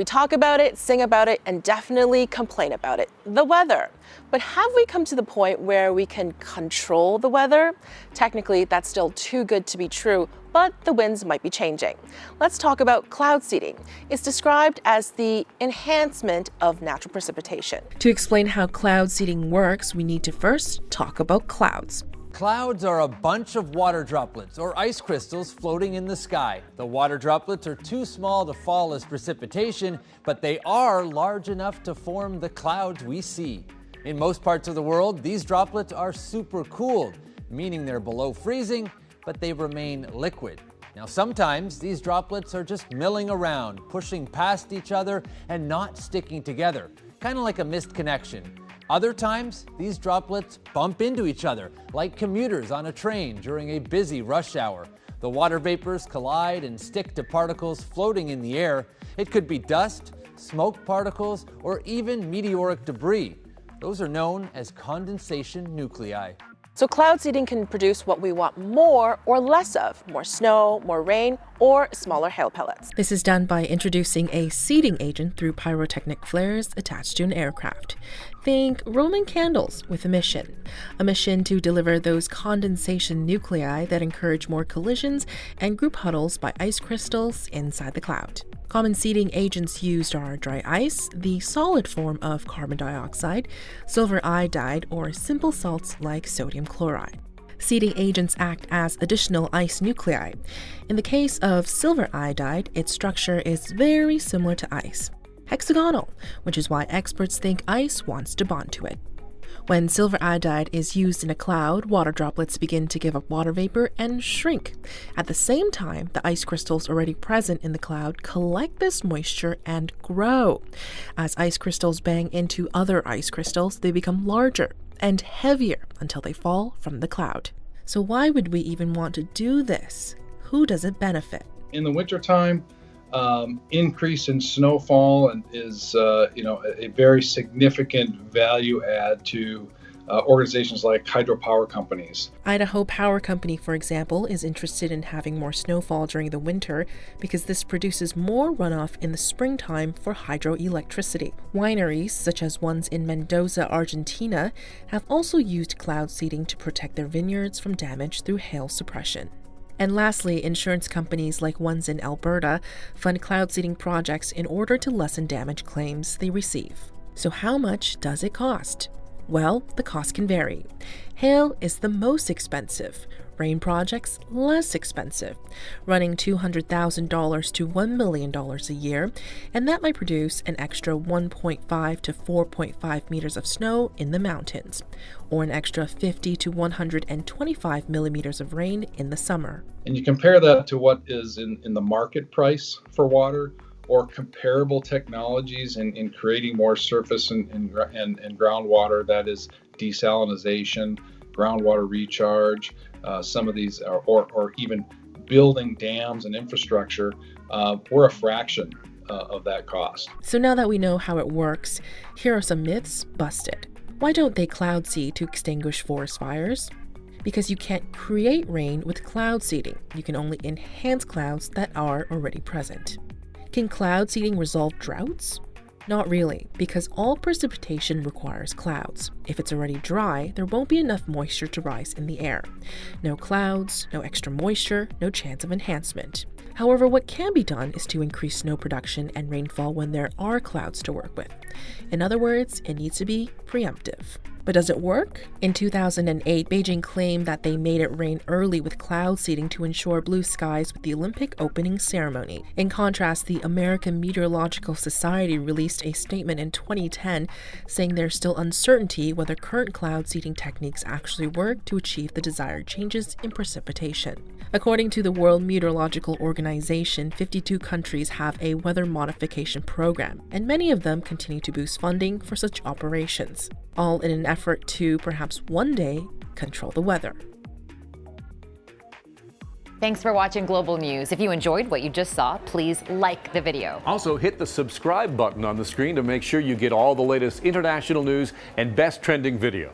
We talk about it, sing about it, and definitely complain about it, the weather. But have we come to the point where we can control the weather? Technically, that's still too good to be true, but the winds might be changing. Let's talk about cloud seeding. It's described as the enhancement of natural precipitation. To explain how cloud seeding works, we need to first talk about clouds. Clouds are a bunch of water droplets or ice crystals floating in the sky. The water droplets are too small to fall as precipitation, but they are large enough to form the clouds we see. In most parts of the world, these droplets are supercooled, meaning they're below freezing, but they remain liquid. Now, sometimes these droplets are just milling around, pushing past each other and not sticking together, kind of like a missed connection. Other times, these droplets bump into each other, like commuters on a train during a busy rush hour. The water vapors collide and stick to particles floating in the air. It could be dust, smoke particles, or even meteoric debris. Those are known as condensation nuclei. So cloud seeding can produce what we want more or less of, more snow, more rain, or smaller hail pellets. This is done by introducing a seeding agent through pyrotechnic flares attached to an aircraft. Think Roman candles with a mission to deliver those condensation nuclei that encourage more collisions and group huddles by ice crystals inside the cloud. Common seeding agents used are dry ice, the solid form of carbon dioxide, silver iodide, or simple salts like sodium chloride. Seeding agents act as additional ice nuclei. In the case of silver iodide, its structure is very similar to ice, hexagonal, which is why experts think ice wants to bond to it. When silver iodide is used in a cloud, water droplets begin to give up water vapor and shrink. At the same time, the ice crystals already present in the cloud collect this moisture and grow. As ice crystals bang into other ice crystals, they become larger and heavier until they fall from the cloud. So why would we even want to do this? Who does it benefit? In the wintertime, increase in snowfall is a very significant value add to organizations like hydropower companies. Idaho Power Company, for example, is interested in having more snowfall during the winter because this produces more runoff in the springtime for hydroelectricity. Wineries, such as ones in Mendoza, Argentina, have also used cloud seeding to protect their vineyards from damage through hail suppression. And lastly, insurance companies like ones in Alberta fund cloud seeding projects in order to lessen damage claims they receive. So how much does it cost? Well, the cost can vary. Hail is the most expensive, rain projects less expensive, running $200,000 to $1 million a year, and that might produce an extra 1.5 to 4.5 meters of snow in the mountains, or an extra 50 to 125 millimeters of rain in the summer. And you compare that to what is in the market price for water, or comparable technologies in creating more surface and groundwater, that is desalination, groundwater recharge, some of these, or even building dams and infrastructure, we're a fraction of that cost. So now that we know how it works, here are some myths busted. Why don't they cloud seed to extinguish forest fires? Because you can't create rain with cloud seeding. You can only enhance clouds that are already present. Can cloud seeding resolve droughts? Not really, because all precipitation requires clouds. If it's already dry, there won't be enough moisture to rise in the air. No clouds, no extra moisture, no chance of enhancement. However, what can be done is to increase snow production and rainfall when there are clouds to work with. In other words, it needs to be preemptive. But does it work? In 2008, Beijing claimed that they made it rain early with cloud seeding to ensure blue skies with the Olympic opening ceremony. In contrast, the American Meteorological Society released a statement in 2010 saying there's still uncertainty whether current cloud seeding techniques actually work to achieve the desired changes in precipitation. According to the World Meteorological Organization, 52 countries have a weather modification program, and many of them continue to boost funding for such operations, all in an effort to perhaps one day control the weather. Thanks for watching Global News. If you enjoyed what you just saw, please like the video. Also, hit the subscribe button on the screen to make sure you get all the latest international news and best trending video.